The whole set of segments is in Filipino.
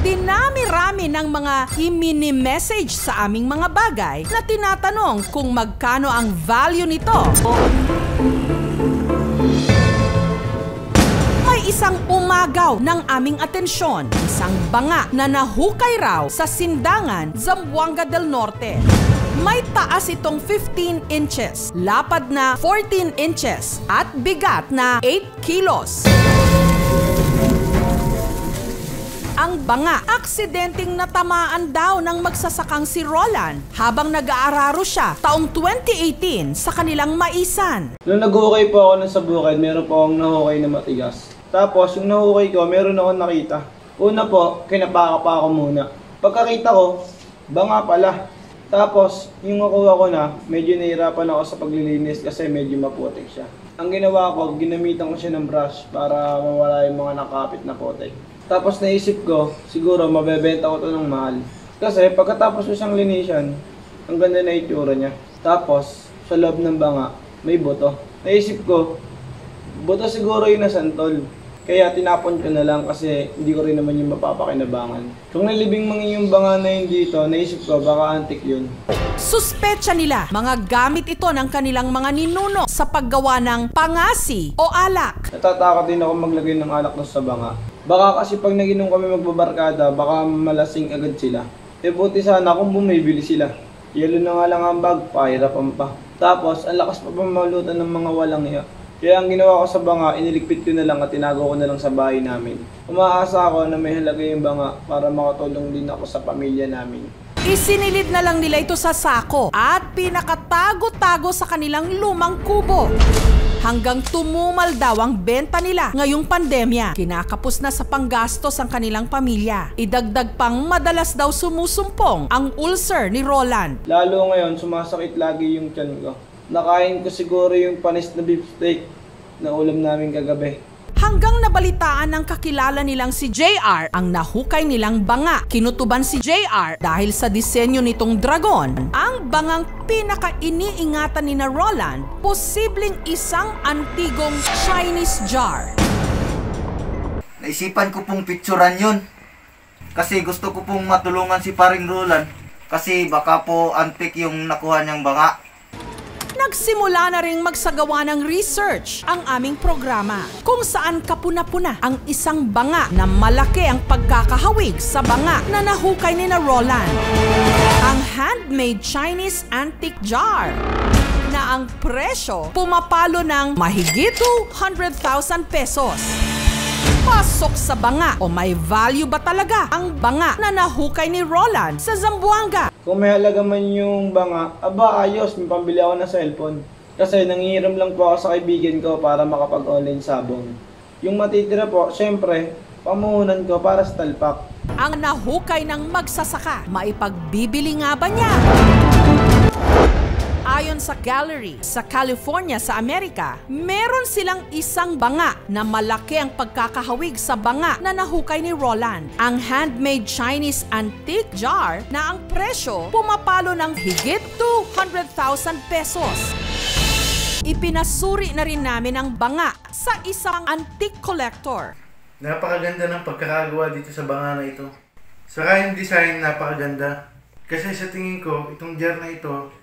Dinami-rami ng mga i-mini-message sa aming mga bagay na tinatanong kung magkano ang value nito. May isang umagaw ng aming atensyon, isang banga na nahukay raw sa Sindangan, Zamboanga del Norte. May taas itong 15 inches, lapad na 14 inches at bigat na 8 kilos. Ang banga, aksidenteng natamaan daw ng magsasakang si Roland habang nag-aararo siya taong 2018 sa kanilang maisan. Nung nag-hukay po ako ng sa bukid, meron po akong nahukay na matigas. Tapos yung nahukay ko, meron akong nakita. Una po, kinapaka pa ako muna. Pagkakita ko, banga pala. Tapos, yung nakuha ko na, medyo nahirapan ako sa paglilinis kasi medyo maputik siya. Ang ginawa ko, ginamitan ko siya ng brush para mawala yung mga nakapit na putik. Tapos naisip ko, siguro mabebenta ko ito ng mahal. Kasi pagkatapos ko siyang linisan, ang ganda na itsura niya. Tapos, sa loob ng banga, may buto. Naisip ko, buto siguro yung nasantol. Kaya tinapon ko na lang kasi hindi ko rin naman yung mapapakinabangan. Kung nalibing mangi yung banga na yun dito, naisip ko baka antik yun. Suspetsa nila, mga gamit ito ng kanilang mga ninuno sa paggawa ng pangasi o alak. Natatakot din ako maglagay ng alak doon sa banga. Baka kasi pag naginom kami magbabarkada, baka malasing agad sila. E buti sana kung bumibili sila. Yelo na nga lang ang bag, pahirapan pa. Tapos, ang lakas pa pamalutan ng mga walang iya. Kaya ang ginawa ko sa banga, iniligpit ko na lang at tinago ko na lang sa bahay namin. Umaasa ako na may halaga yung banga para makatulong din ako sa pamilya namin. Isinilid na lang nila ito sa sako at pinakatago-tago sa kanilang lumang kubo. Hanggang tumumal daw ang benta nila ngayong pandemya. Kinakapos na sa panggastos ang kanilang pamilya. Idagdag pang madalas daw sumusumpong ang ulcer ni Roland. Lalo ngayon, sumasakit lagi yung tiyan ko. Nakain ko siguro yung panis na beef steak na ulam namin kagabi. Hanggang nabalitaan ng kakilala nilang si JR ang nahukay nilang banga. Kinutuban si JR dahil sa disenyo nitong dragon. Ang bangang pinaka-iniingatan ni na Roland, posibleng isang antigong Chinese jar. Naisipan ko pong picturean yun. Kasi gusto ko pong matulungan si paring Roland. Kasi baka po antik yung nakuha niyang banga. Nagsimula na ring magsagawa ng research ang aming programa kung saan kapuna-puna ang isang banga na malaki ang pagkakahawig sa banga na nahukay ni na Roland. Ang handmade Chinese antique jar na ang presyo pumapalo ng mahigit 200,000 pesos. Pasok sa banga o may value ba talaga ang banga na nahukay ni Roland sa Zamboanga? Kung may halaga man yung banga, aba ayos, may pambili ako ng cellphone. Kasi nangihiram lang po ako sa kaibigan ko para makapag-online sabong. Yung matitira po, syempre, pamuhunan ko para sa talpak. Ang nahukay ng magsasaka, maipagbibili nga ba niya? Ayon sa gallery sa California sa Amerika, meron silang isang banga na malaki ang pagkakahawig sa banga na nahukay ni Roland. Ang handmade Chinese antique jar na ang presyo pumapalo ng higit 200,000 pesos. Ipinasuri na rin namin ang banga sa isang antique collector. Napakaganda ng pagkakagawa dito sa banga na ito. Saka yung design napakaganda. Kasi sa tingin ko, itong jar na ito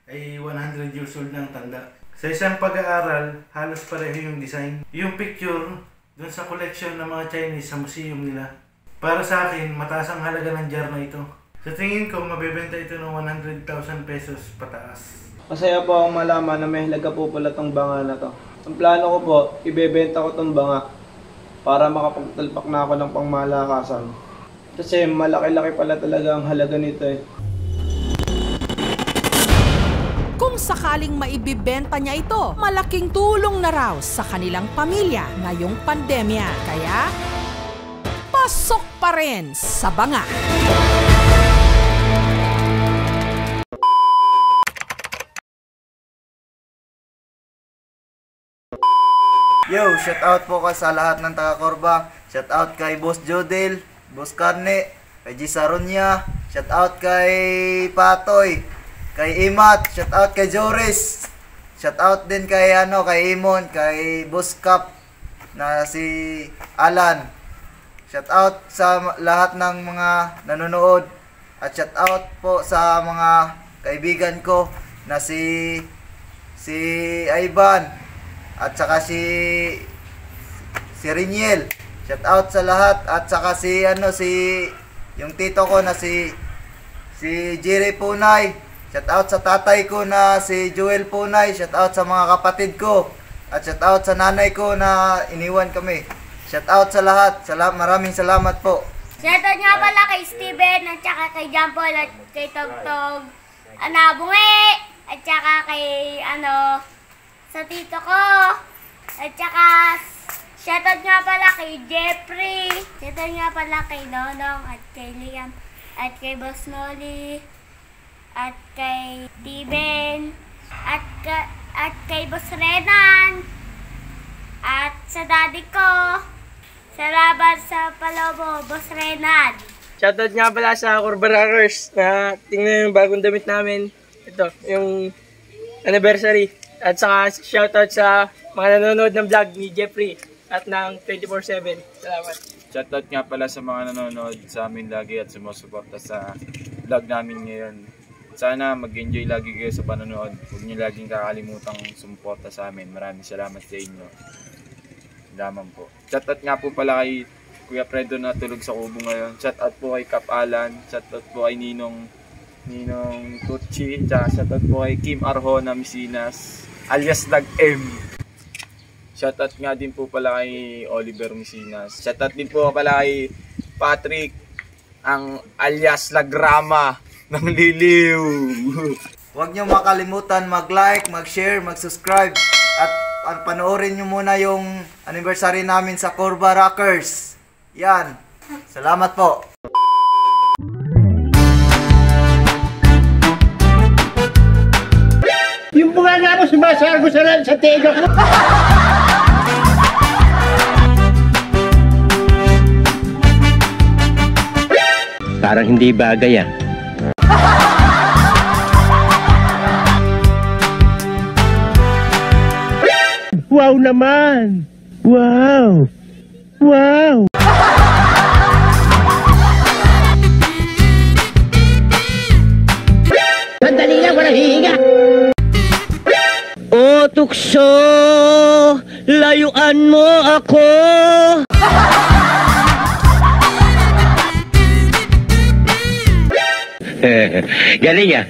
ay 100 years old ng tanda. Sa isang pag-aaral, halos pareho yung design. Yung picture, dun sa collection ng mga Chinese sa museum nila. Para sa akin, mataas ang halaga ng jar na ito. Sa tingin ko, mabebenta ito ng 100,000 pesos pataas. Masaya po akong malaman na may halaga po pala tong banga na to. Ang plano ko po, ibebenta ko tong banga para makapagtalpak na ako ng pangmalakasan. Kasi malaki-laki pala talaga ang halaga nito eh. Kung sakaling maibibenta niya ito, malaking tulong na raw sa kanilang pamilya ngayong pandemya. Kaya, pasok pa rin sa banga. Yo, shout out po ka sa lahat ng taga-Korba. Shout out kay Boss Jodel, Boss Carne, kay G. Saronya, shout out kay Patoy, kay Imat, shout out kay Joris. Shout out din kay kay Imon, kay Boss Cap na si Alan. Shout out sa lahat ng mga nanonood. At shout out po sa mga kaibigan ko na si Ivan at saka si Riniel. Shout out sa lahat at saka si yung tito ko na si Jerry Punay. Shout out sa tatay ko na si Joel Punay. Shout out sa mga kapatid ko. At shout out sa nanay ko na iniwan kami. Shout out sa lahat. Maraming salamat po. Shout out nga pala kay Steven at saka kay Jampol at kay Togtog. Bungi! At saka kay sa tito ko. At saka shoutout nga pala kay Jeffrey. Shoutout nga pala kay Nonong at kay Liam at kay Boss Noli at kay Steven at kay Boss Renan at sa daddy ko. Salamat sa palobo, Boss Renan. Shoutout nga pala sa Corba Rockers na tingnan yung bagong damit namin. Ito, yung anniversary. At saka shoutout sa mga nanonood ng vlog ni Jeffrey at ng 24/7. Salamat. Shoutout nga pala sa mga nanonood sa amin lagi at sumusuporta sa vlog namin ngayon. Sana mag-enjoy lagi kayo sa panonood. Huwag niyo laging kakalimutang sumuporta sa amin. Maraming salamat sa inyo. Laman po. Shoutout nga po pala kay Kuya Fredo na tulog sa kubo ngayon. Shoutout po kay Kap Alan. Shoutout po kay Ninong Tucci. Shoutout po kay Kim Arjona Misinas alias Lag M. Shoutout nga din po pala kay Oliver Misinas. Shoutout din po pala kay Patrick ang alias Lagrama ng Liliw. Huwag niyo makalimutan mag-like, mag-share, mag-subscribe at panoorin niyo muna yung anniversary namin sa Corba Rockers. Yan. Salamat po. Yung bunga nga mo sumasargo sa tiga ko. Parang hindi bagay ah. Wow naman! Wow! Wow! Sandali lang, walang hihinga! O tukso, layuan mo ako! Galing ah!